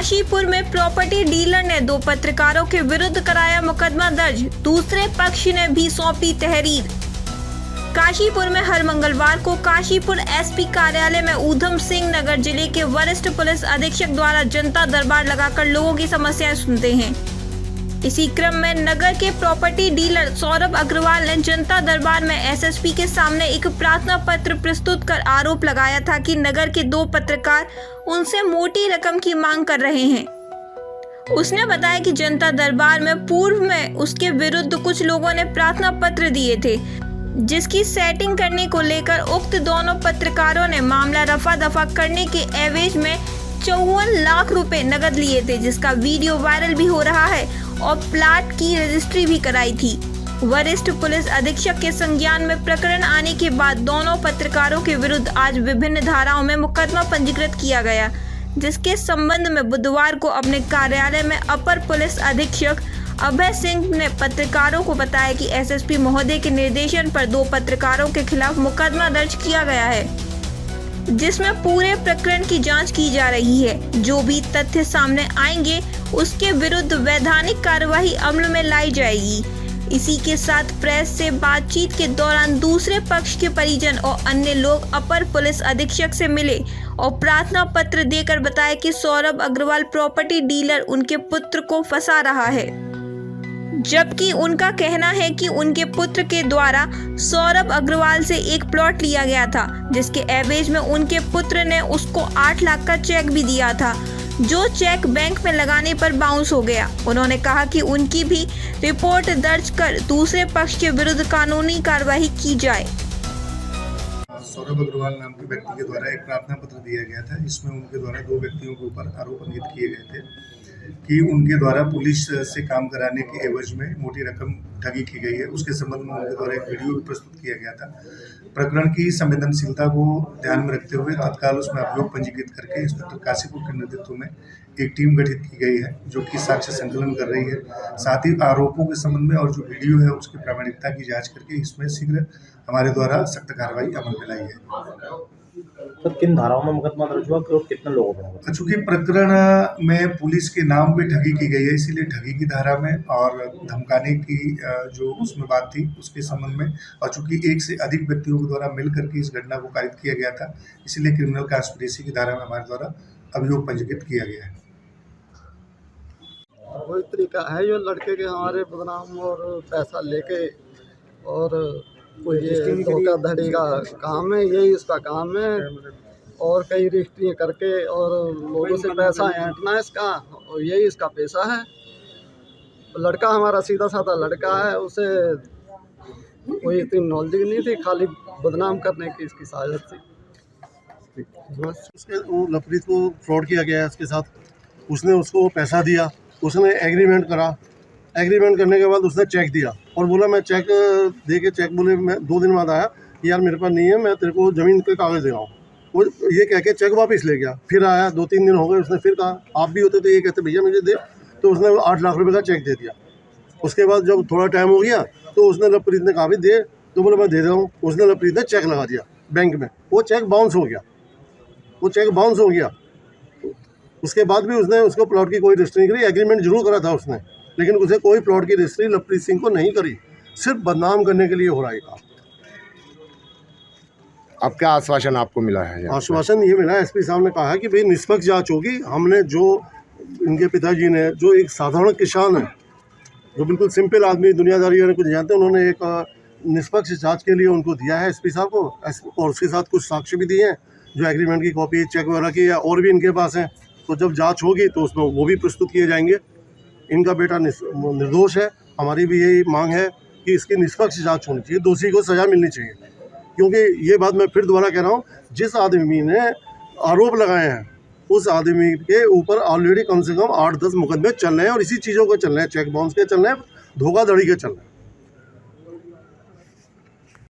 काशीपुर में property dealer ने 2 पत्रकारों के विरुद्ध कराया मुकदमा दर्ज, दूसरे पक्ष ने भी सौंपी तहरीर। काशीपुर में हर मंगलवार को काशीपुर एसपी कार्यालय में ऊधम सिंह नगर जिले के वरिष्ठ पुलिस अधीक्षक द्वारा जनता दरबार लगाकर लोगों की समस्याएं सुनते हैं। इसी क्रम में नगर के प्रॉपर्टी डीलर सौरभ अग्रवाल ने जनता दरबार में एसएसपी के सामने एक प्रार्थना पत्र प्रस्तुत कर आरोप लगाया था कि नगर के 2 पत्रकार उनसे मोटी रकम की मांग कर रहे हैं। उसने बताया कि जनता दरबार में पूर्व में उसके विरुद्ध कुछ लोगों ने प्रार्थना पत्र दिए थे, जिसकी सेटिंग करने को लेकर उक्त दोनों पत्रकारों ने मामला रफा दफा करने के एवज में 54 लाख रुपए नगद लिए थे, जिसका वीडियो वायरल भी हो रहा है और प्लाट की रजिस्ट्री भी कराई थी। वरिष्ठ पुलिस अधीक्षक के संज्ञान में प्रकरण आने के बाद दोनों पत्रकारों के विरुद्ध आज विभिन्न धाराओं में मुकदमा पंजीकृत किया गया, जिसके संबंध में बुधवार को अपने कार्यालय में अपर पुलिस अधीक्षक अभय सिंह ने पत्रकारों को बताया कि एसएसपी महोदय के निर्देशन पर 2 पत्रकारों के खिलाफ मुकदमा दर्ज किया गया है, जिसमें पूरे प्रकरण की जांच की जा रही है। जो भी तथ्य सामने आएंगे उसके विरुद्ध वैधानिक कार्यवाही अमल में लाई जाएगी। इसी के साथ प्रेस से बातचीत के दौरान दूसरे पक्ष के परिजन और अन्य लोग अपर पुलिस अधीक्षक से मिले और प्रार्थना पत्र देकर बताया कि सौरभ अग्रवाल प्रॉपर्टी डीलर उनके पुत्र को फंसा रहा है, जबकि उनका कहना है कि उनके पुत्र के द्वारा सौरभ अग्रवाल से एक प्लॉट लिया गया था, जिसके एवज में उनके पुत्र ने उसको 8 लाख का चेक भी दिया था, जो चेक बैंक में लगाने पर बाउंस हो गया। उन्होंने कहा कि उनकी भी रिपोर्ट दर्ज कर दूसरे पक्ष के विरुद्ध कानूनी कार्रवाई की जाए। सौरभ अग्रवाल नाम के व्यक्ति के द्वारा एक प्रार्थना पत्र दिया गया था, जिसमें उनके द्वारा 2 व्यक्तियों के ऊपर आरोप अंकित किए गए थे कि उनके द्वारा पुलिस से काम कराने के एवज में मोटी रकम ठगी की गई है। उसके संबंध में उनके द्वारा एक वीडियो भी प्रस्तुत किया गया था। प्रकरण की संवेदनशीलता को ध्यान में रखते हुए तत्काल उसमें अभियोग पंजीकृत करके इंस्पेक्टर काशीपुर के नेतृत्व में एक टीम गठित की गई है, जो कि साक्ष्य संकलन कर रही है। साथ ही आरोपों के संबंध में और जो वीडियो है उसकी प्रामाणिकता की जाँच करके इसमें शीघ्र हमारे द्वारा सख्त कार्रवाई अमल में लाई है। तो किन धाराओं में मुकदमा दर्ज हुआ और कितने लोगों पर? चूंकि प्रकरण में पुलिस के नाम पे ठगी की गई है, इसीलिए ठगी की धारा में और धमकाने की जो उसमें बात थी उसके संबंध में, और चूंकि 1 से अधिक व्यक्तियों के द्वारा मिलकर के इस घटना को कारित किया गया था, इसीलिए क्रिमिनल कॉन्स्पिरेसी की धारा में हमारे द्वारा अभियोग पंजीकृत किया गया है। वही तरीका है जो लड़के के हमारे बदनाम और पैसा लेके और ये धोखाधड़ी का काम है, यही इसका काम है। और कई रजिस्ट्रियाँ करके और लोगों से पैसा ऐंठना इसका, और यही इसका पेशा है। लड़का हमारा सीधा साधा लड़का है, उसे कोई इतनी नॉलेज नहीं थी, खाली बदनाम करने की इसकी साजिश थी। बस उसके लपरीत को फ्रॉड किया गया है उसके साथ। उसने उसको पैसा दिया, उसने एग्रीमेंट करा, एग्रीमेंट करने के बाद उसने चेक दिया और बोला मैं चेक दे के चेक बोले मैं 2 दिन बाद आया कि यार मेरे पास नहीं है, मैं तेरे को ज़मीन के कागज़ दे रहा हूँ। वो ये कह के चेक वापस ले गया। फिर आया 2-3 दिन हो गए, उसने फिर कहा आप भी होते तो ये कहते भैया मुझे दे, तो उसने 8 लाख रुपए का चेक दे दिया। उसके बाद जब थोड़ा टाइम हो गया तो उसने लवप्रीत ने कहा भी दे, तो बोले मैं दे रहा हूँ। उसने लवप्रीत ने चेक लगा दिया बैंक में, वो चेक बाउंस हो गया, वो चेक बाउंस हो गया। उसके बाद भी उसने उसको प्लॉट की कोई रजिस्ट्री नहीं करी। एग्रीमेंट जरूर करा था उसने, लेकिन उसे कोई प्लॉट की रजिस्ट्री लवप्रीत सिंह को नहीं करी। सिर्फ बदनाम करने के लिए हो रहा है काम। अब क्या आश्वासन आपको मिला है? आश्वासन ये मिला, एसपी साहब ने कहा है कि भाई निष्पक्ष जांच होगी। हमने जो इनके पिताजी ने, जो एक साधारण किसान है, जो बिल्कुल सिंपल आदमी, दुनियादारी वाले कुछ जानते हैं, उन्होंने एक निष्पक्ष जांच के लिए उनको दिया है एसपी साहब को, और उसके साथ कुछ साक्ष्य भी दिए हैं, जो एग्रीमेंट की कॉपी, चेक वगैरह की है, और भी इनके पास हैं। तो जब जाँच होगी तो उसमें वो भी प्रस्तुत किए जाएंगे। इनका बेटा निर्दोष है। हमारी भी यही मांग है कि इसकी निष्पक्ष जांच होनी चाहिए, दोषी को सज़ा मिलनी चाहिए। क्योंकि ये बात मैं फिर दोबारा कह रहा हूँ, जिस आदमी ने आरोप लगाए हैं उस आदमी के ऊपर ऑलरेडी कम से कम 8-10 मुकदमे चल रहे हैं, और इसी चीज़ों के चल रहे हैं, चेक बाउंस के चल रहे हैं, धोखाधड़ी के चल रहे हैं।